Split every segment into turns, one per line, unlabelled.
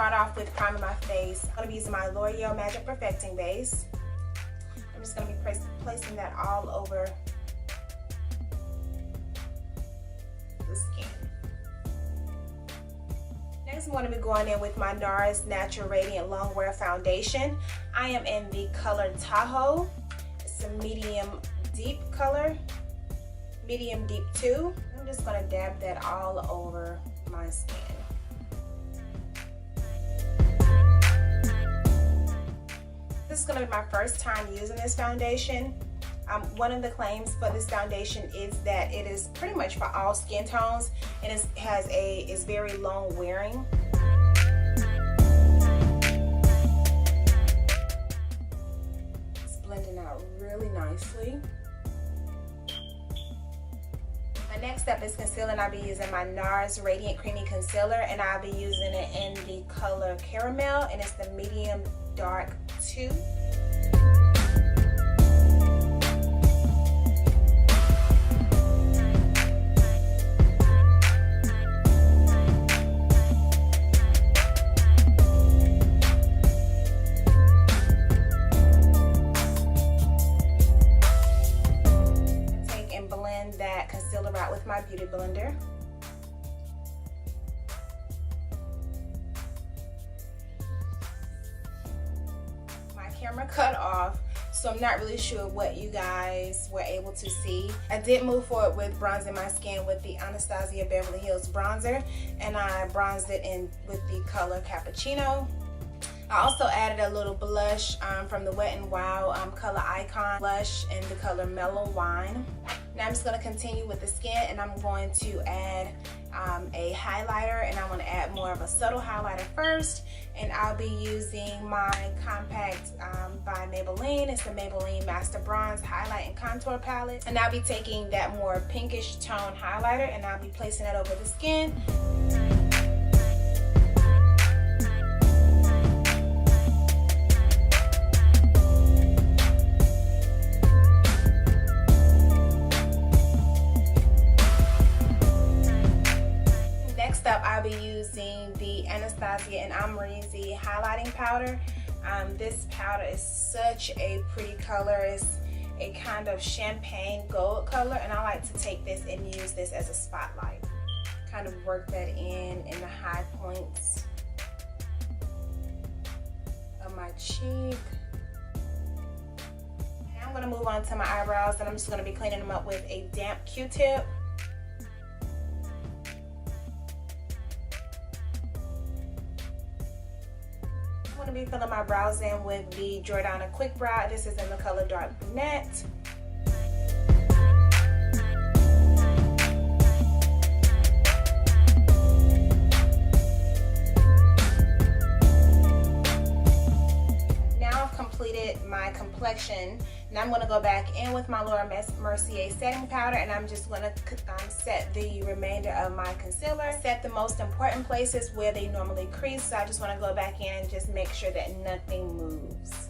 start off with priming my face. I'm going to be using my L'Oreal Magic Perfecting Base. I'm just going to be placing that all over the skin. Next, I'm going to be going in with my NARS Natural Radiant Longwear Foundation. I am in the color Tahoe. It's a medium deep color, medium deep 2. I'm just going to dab that all over my skin. This is going to be my first time using this foundation. One of the claims for this foundation is that it is pretty much for all skin tones, and it's very long wearing. It's blending out really nicely. My next step is concealing. I'll be using my NARS Radiant Creamy Concealer, and I'll be using it in the color Caramel, and it's the medium dark 2. Take and blend that concealer out with my beauty blender. Camera cut off, so I'm not really sure what you guys were able to see. I did move forward with bronzing my skin with the Anastasia Beverly Hills bronzer, and I bronzed it in with the color Cappuccino. I also added a little blush from the Wet n Wild Color Icon blush in the color Mellow Wine. Now I'm just going to continue with the skin, and I'm going to add a highlighter, and I'm going to add more of a subtle highlighter first. And I'll be using my compact by Maybelline. It's the Maybelline Master Bronze Highlight and Contour Palette. And I'll be taking that more pinkish tone highlighter, and I'll be placing it over the skin. I'll be using the Anastasia and Amrezy highlighting powder. This powder is such a pretty color. It's a kind of champagne gold color, and I like to take this and use this as a spotlight. Kind of work that in the high points of my cheek. Now I'm going to move on to my eyebrows, and I'm just going to be cleaning them up with a damp Q-tip. I'm going to be filling my brows in with the Jordana Quick Brow. This is in the color Dark Brunette. Now I've completed my complexion. Now I'm going to go back in with my Laura Mercier setting powder, and I'm just going to set the remainder of my concealer. Set the most important places where they normally crease, so I just want to go back in and just make sure that nothing moves.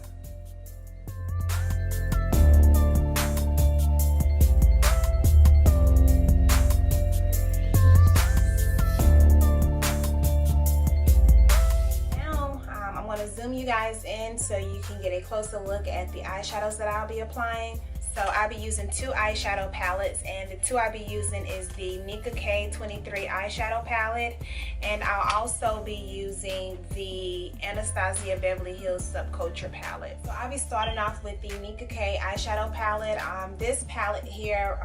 Zoom you guys in so you can get a closer look at the eyeshadows that I'll be applying. So I'll be using 2 eyeshadow palettes, and the 2 I'll be using is the Nika K23 eyeshadow palette, and I'll also be using the Anastasia Beverly Hills Subculture palette. So I'll be starting off with the Nika K eyeshadow palette. This palette here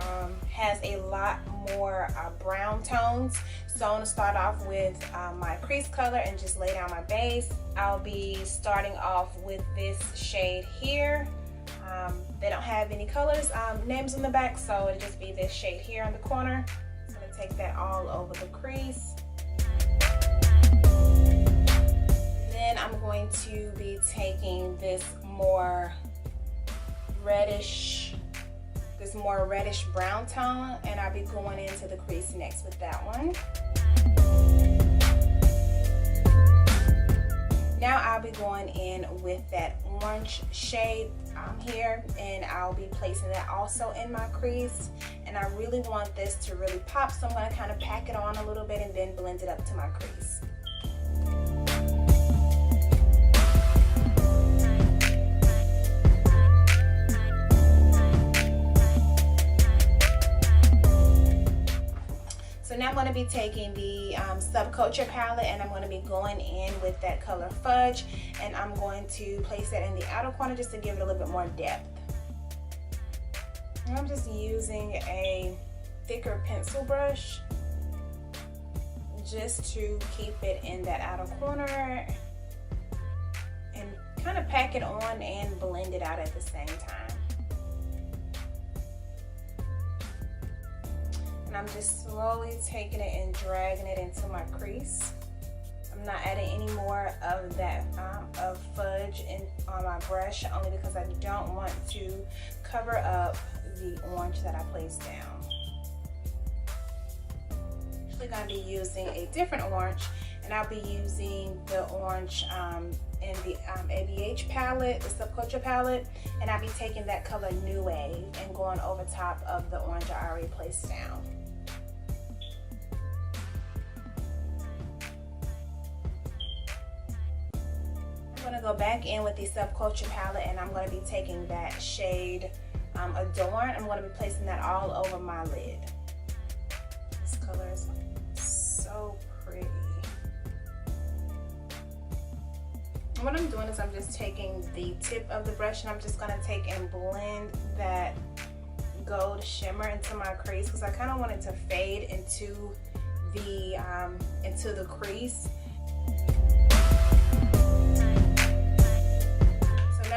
has a lot more brown tones, so I'm going to start off with my crease color and just lay down my base. I'll be starting off with this shade here. They don't have any colors, names on the back, so it'll just be this shade here on the corner. So I'm going to take that all over the crease. Then I'm going to be taking this more reddish brown tone, and I'll be going into the crease next with that one. Now I'll be going in with that orange shade here, and I'll be placing that also in my crease. And I really want this to really pop, so I'm going to kind of pack it on a little bit and then blend it up to my crease. to be taking the Subculture palette, and I'm going to be going in with that color Fudge, and I'm going to place that in the outer corner just to give it a little bit more depth. And I'm just using a thicker pencil brush just to keep it in that outer corner and kind of pack it on and blend it out at the same time. And I'm just slowly taking it and dragging it into my crease. I'm not adding any more of that of fudge on my brush, only because I don't want to cover up the orange that I placed down. I'm actually going to be using a different orange, and I'll be using the orange in the ABH palette, the Subculture palette, and I'll be taking that color New Wave and going over top of the orange I already placed down. I'm going to go back in with the Subculture palette, and I'm going to be taking that shade Adorn. I'm going to be placing that all over my lid. This color is so pretty. And what I'm doing is I'm just taking the tip of the brush, and I'm just going to take and blend that gold shimmer into my crease, because I kind of want it to fade into the crease.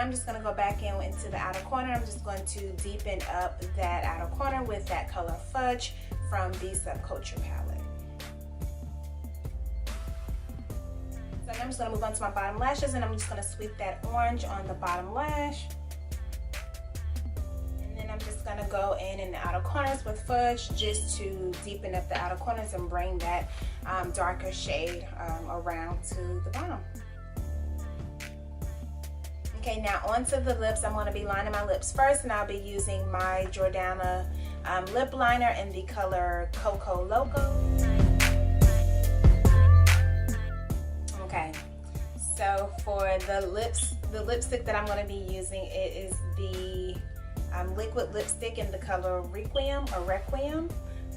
I'm just going to go back in into the outer corner. I'm just going to deepen up that outer corner with that color Fudge from the Subculture palette. So now I'm just going to move on to my bottom lashes, and I'm just going to sweep that orange on the bottom lash. And then I'm just going to go in the outer corners with Fudge just to deepen up the outer corners and bring that darker shade around to the bottom. Okay, now onto the lips. I'm going to be lining my lips first, and I'll be using my Jordana lip liner in the color Coco Loco. Okay, so for the lipstick that I'm going to be using, it is the liquid lipstick in the color Requiem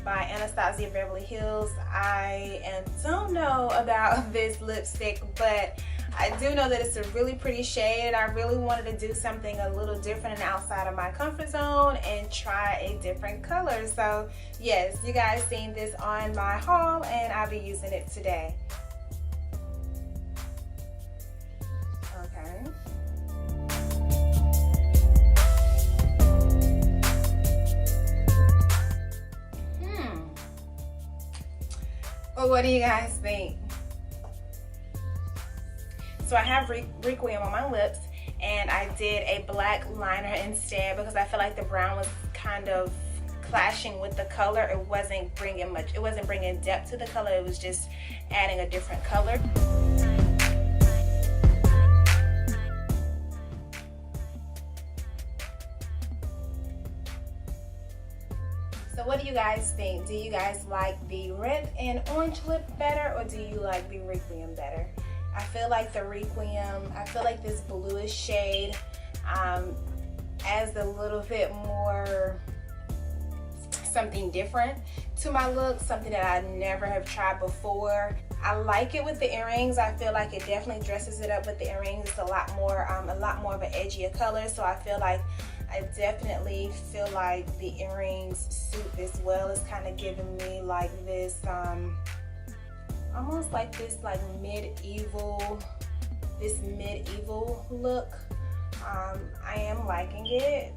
by Anastasia Beverly Hills. I don't know about this lipstick, but I do know that it's a really pretty shade, and I really wanted to do something a little different and outside of my comfort zone and try a different color. So yes, you guys seen this on my haul, and I'll be using it today. Okay. Well, what do you guys think? So I have Requiem on my lips, and I did a black liner instead because I feel like the brown was kind of clashing with the color. It wasn't bringing depth to the color. It was just adding a different color. So what do you guys think? Do you guys like the red and orange lip better, or do you like the Requiem better? I feel like the Requiem, I feel like this bluish shade adds a little bit more something different to my look, something that I never have tried before. I like it with the earrings. I feel like it definitely dresses it up with the earrings. It's a lot more of an edgier color, so I definitely feel like the earrings suit this well. It's kind of giving me like this almost like this medieval look. I am liking it.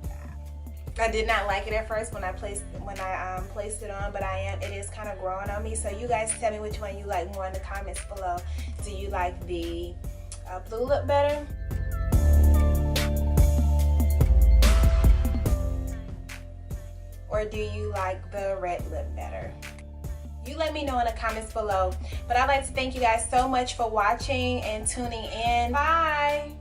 I did not like it at first when I placed it on, but it is kind of growing on me. So you guys tell me which one you like more in the comments below. Do you like the blue lip better? Or do you like the red lip better? You let me know in the comments below. But I'd like to thank you guys so much for watching and tuning in. Bye!